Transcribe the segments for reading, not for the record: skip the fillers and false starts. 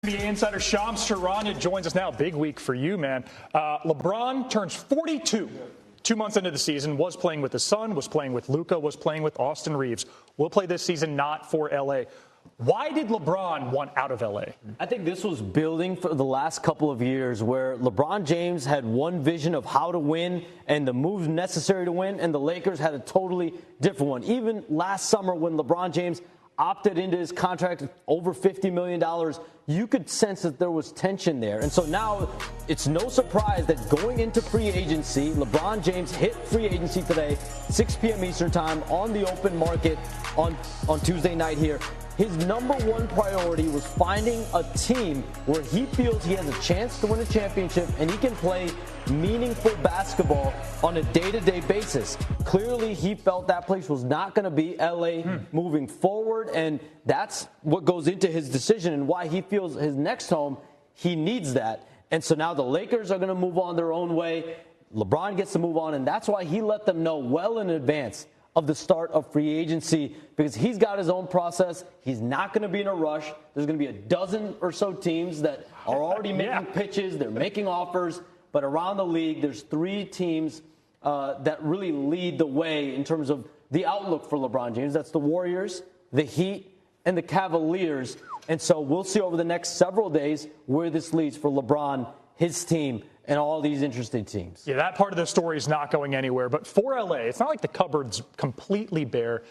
NBA insider Shams Charania joins us now. Big week for you, man. LeBron turns 42 2 months into the season, was playing with his son, was playing with Luka, was playing with Austin Reeves. Will play this season not for L.A. Why did LeBron want out of L.A.? I think this was building for the last couple of years where LeBron James had one vision of how to win and the moves necessary to win, and the Lakers had a totally different one. Even last summer when LeBron James opted into his contract over $50 million, you could sense that there was tension there. And so now it's no surprise that going into free agency, LeBron James hit free agency today, 6 p.m. Eastern time on the open market on Tuesday night here. His number one priority was finding a team where he feels he has a chance to win a championship and he can play meaningful basketball on a day-to-day basis. Clearly, he felt that place was not going to be L.A. moving forward, and that's what goes into his decision and why he feels his next home, he needs that. And so now the Lakers are going to move on their own way. LeBron gets to move on, and that's why he let them know well in advance of the start of free agency, because he's got his own process. He's not going to be in a rush. There's going to be a dozen or so teams that are already making pitches. They're making offers. But around the league, there's 3 teams that really lead the way in terms of the outlook for LeBron James. That's the Warriors, the Heat, and the Cavaliers. And so we'll see over the next several days where this leads for LeBron, his team, and all these interesting teams. Yeah, that part of the story is not going anywhere. But for L.A., it's not like the cupboard's completely bare.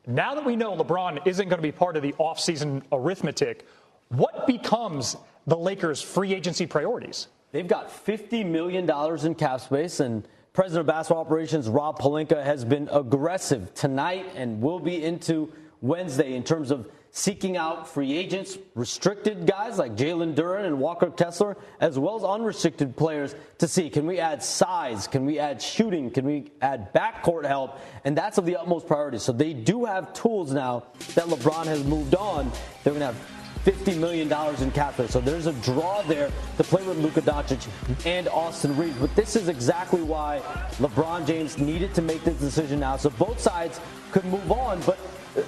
Now that we know LeBron isn't going to be part of the offseason arithmetic, what becomes the Lakers' free agency priorities? They've got $50 million in cap space, and President of Basketball Operations Rob Pelinka has been aggressive tonight and will be into Wednesday in terms of seeking out free agents, restricted guys like Jalen Duren and Walker Kessler, as well as unrestricted players to see, can we add size, can we add shooting, can we add backcourt help, and that's of the utmost priority. So they do have tools now that LeBron has moved on. They're going to have $50 million in cap space. So there's a draw there to play with Luka Doncic and Austin Reeves. But this is exactly why LeBron James needed to make this decision now. So both sides could move on, but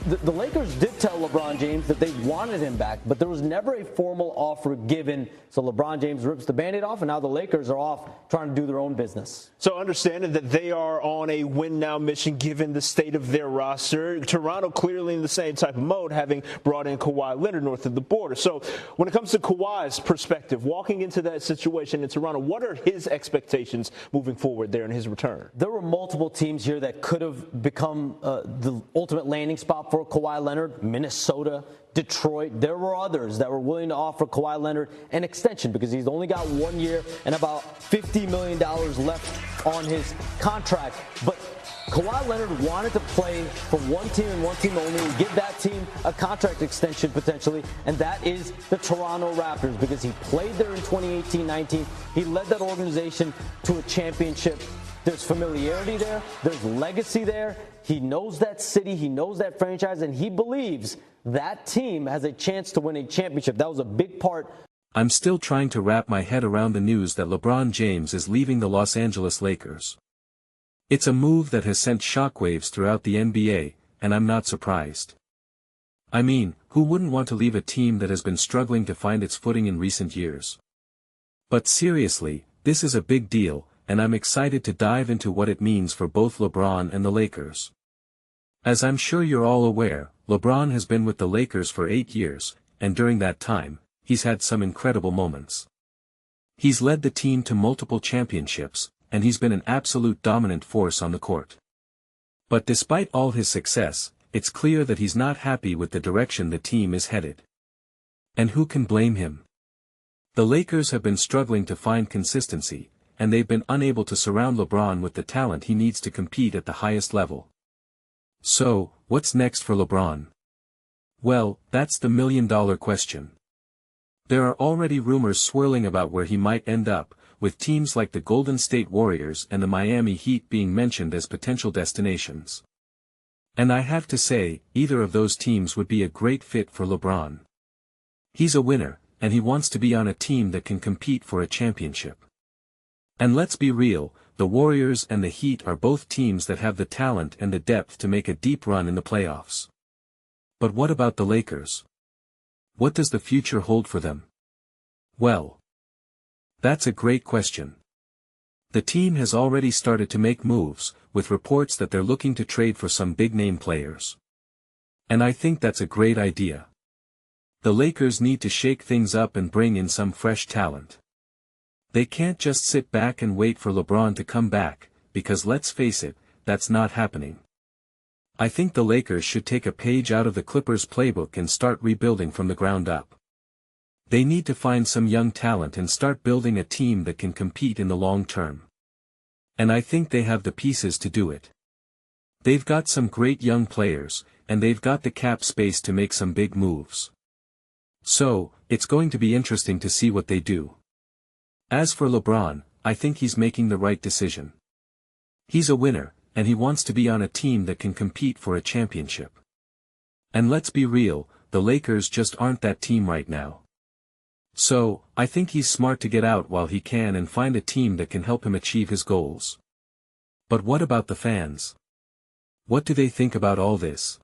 the Lakers did tell LeBron James that they wanted him back, but there was never a formal offer given. So LeBron James rips the Band-Aid off, and now the Lakers are off trying to do their own business. So understanding that they are on a win-now mission given the state of their roster. Toronto clearly in the same type of mode, having brought in Kawhi Leonard north of the border. So when it comes to Kawhi's perspective, walking into that situation in Toronto, what are his expectations moving forward there in his return? There were multiple teams here that could have become the ultimate landing spot for Kawhi Leonard. Minnesota, Detroit. There were others that were willing to offer Kawhi Leonard an extension because he's only got 1 year and about $50 million left on his contract. But Kawhi Leonard wanted to play for one team and one team only and give that team a contract extension potentially, and that is the Toronto Raptors, because he played there in 2018-19. He led that organization to a championship. There's familiarity there. There's legacy there. He knows that city. He knows that franchise, and he believes that team has a chance to win a championship. That was a big part. I'm still trying to wrap my head around the news that LeBron James is leaving the Los Angeles Lakers. It's a move that has sent shockwaves throughout the NBA, and I'm not surprised. I mean, who wouldn't want to leave a team that has been struggling to find its footing in recent years? But seriously, this is a big deal, and I'm excited to dive into what it means for both LeBron and the Lakers. As I'm sure you're all aware, LeBron has been with the Lakers for 8 years, and during that time, he's had some incredible moments. He's led the team to multiple championships, and he's been an absolute dominant force on the court. But despite all his success, it's clear that he's not happy with the direction the team is headed. And who can blame him? The Lakers have been struggling to find consistency, and they've been unable to surround LeBron with the talent he needs to compete at the highest level. So, what's next for LeBron? Well, that's the million-dollar question. There are already rumors swirling about where he might end up, with teams like the Golden State Warriors and the Miami Heat being mentioned as potential destinations. And I have to say, either of those teams would be a great fit for LeBron. He's a winner, and he wants to be on a team that can compete for a championship. And let's be real, the Warriors and the Heat are both teams that have the talent and the depth to make a deep run in the playoffs. But what about the Lakers? What does the future hold for them? Well, that's a great question. The team has already started to make moves, with reports that they're looking to trade for some big-name players. And I think that's a great idea. The Lakers need to shake things up and bring in some fresh talent. They can't just sit back and wait for LeBron to come back, because let's face it, that's not happening. I think the Lakers should take a page out of the Clippers' playbook and start rebuilding from the ground up. They need to find some young talent and start building a team that can compete in the long term. And I think they have the pieces to do it. They've got some great young players, and they've got the cap space to make some big moves. So, it's going to be interesting to see what they do. As for LeBron, I think he's making the right decision. He's a winner, and he wants to be on a team that can compete for a championship. And let's be real, the Lakers just aren't that team right now. So, I think he's smart to get out while he can and find a team that can help him achieve his goals. But what about the fans? What do they think about all this?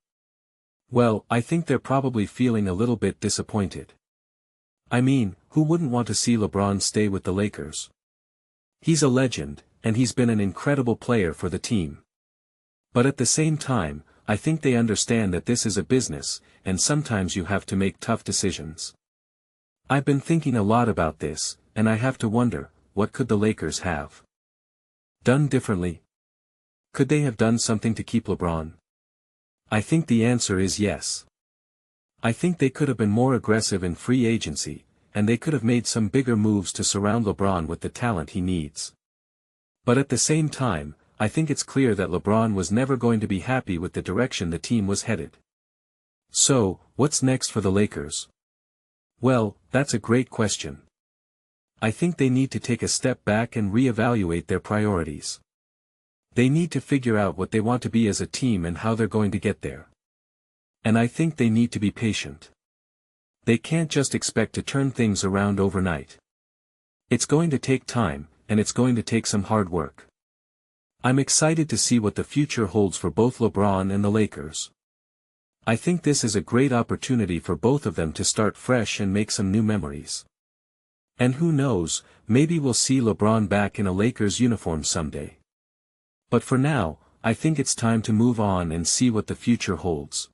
Well, I think they're probably feeling a little bit disappointed. I mean, who wouldn't want to see LeBron stay with the Lakers? He's a legend, and he's been an incredible player for the team. But at the same time, I think they understand that this is a business, and sometimes you have to make tough decisions. I've been thinking a lot about this, and I have to wonder, what could the Lakers have done differently? Could they have done something to keep LeBron? I think the answer is yes. I think they could have been more aggressive in free agency, and they could have made some bigger moves to surround LeBron with the talent he needs. But at the same time, I think it's clear that LeBron was never going to be happy with the direction the team was headed. So, what's next for the Lakers? Well, that's a great question. I think they need to take a step back and reevaluate their priorities. They need to figure out what they want to be as a team and how they're going to get there. And I think they need to be patient. They can't just expect to turn things around overnight. It's going to take time, and it's going to take some hard work. I'm excited to see what the future holds for both LeBron and the Lakers. I think this is a great opportunity for both of them to start fresh and make some new memories. And who knows, maybe we'll see LeBron back in a Lakers uniform someday. But for now, I think it's time to move on and see what the future holds.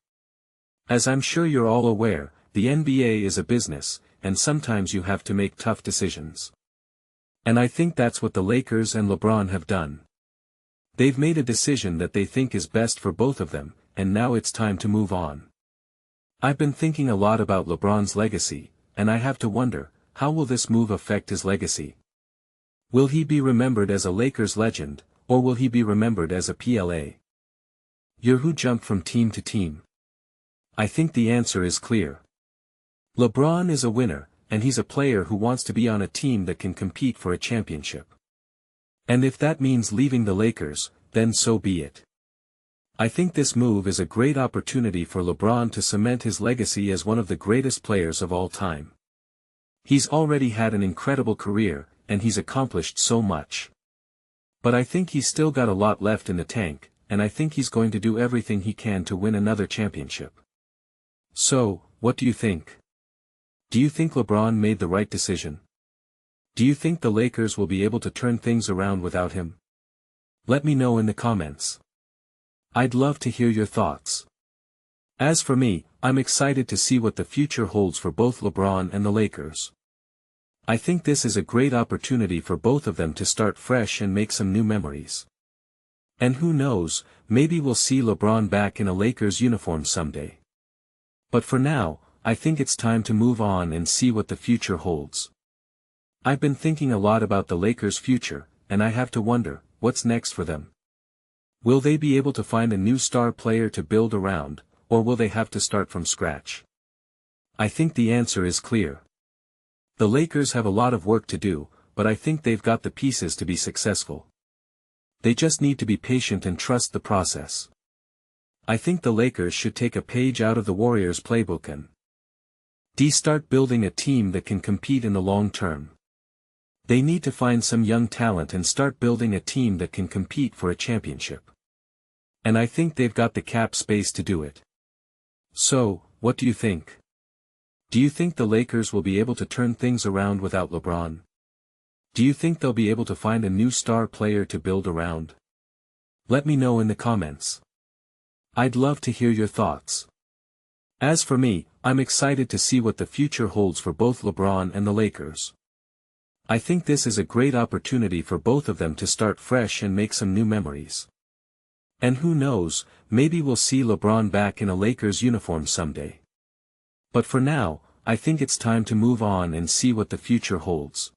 As I'm sure you're all aware, the NBA is a business, and sometimes you have to make tough decisions. And I think that's what the Lakers and LeBron have done. They've made a decision that they think is best for both of them, and now it's time to move on. I've been thinking a lot about LeBron's legacy, and I have to wonder, how will this move affect his legacy? Will he be remembered as a Lakers legend, or will he be remembered as a PLA? You're who jumped from team to team. I think the answer is clear. LeBron is a winner, and he's a player who wants to be on a team that can compete for a championship. And if that means leaving the Lakers, then so be it. I think this move is a great opportunity for LeBron to cement his legacy as one of the greatest players of all time. He's already had an incredible career, and he's accomplished so much. But I think he's still got a lot left in the tank, and I think he's going to do everything he can to win another championship. So, what do you think? Do you think LeBron made the right decision? Do you think the Lakers will be able to turn things around without him? Let me know in the comments. I'd love to hear your thoughts. As for me, I'm excited to see what the future holds for both LeBron and the Lakers. I think this is a great opportunity for both of them to start fresh and make some new memories. And who knows, maybe we'll see LeBron back in a Lakers uniform someday. But for now, I think it's time to move on and see what the future holds. I've been thinking a lot about the Lakers' future, and I have to wonder, what's next for them? Will they be able to find a new star player to build around, or will they have to start from scratch? I think the answer is clear. The Lakers have a lot of work to do, but I think they've got the pieces to be successful. They just need to be patient and trust the process. I think the Lakers should take a page out of the Warriors' playbook and start building a team that can compete in the long term. They need to find some young talent and start building a team that can compete for a championship. And I think they've got the cap space to do it. So, what do you think? Do you think the Lakers will be able to turn things around without LeBron? Do you think they'll be able to find a new star player to build around? Let me know in the comments. I'd love to hear your thoughts. As for me, I'm excited to see what the future holds for both LeBron and the Lakers. I think this is a great opportunity for both of them to start fresh and make some new memories. And who knows, maybe we'll see LeBron back in a Lakers uniform someday. But for now, I think it's time to move on and see what the future holds.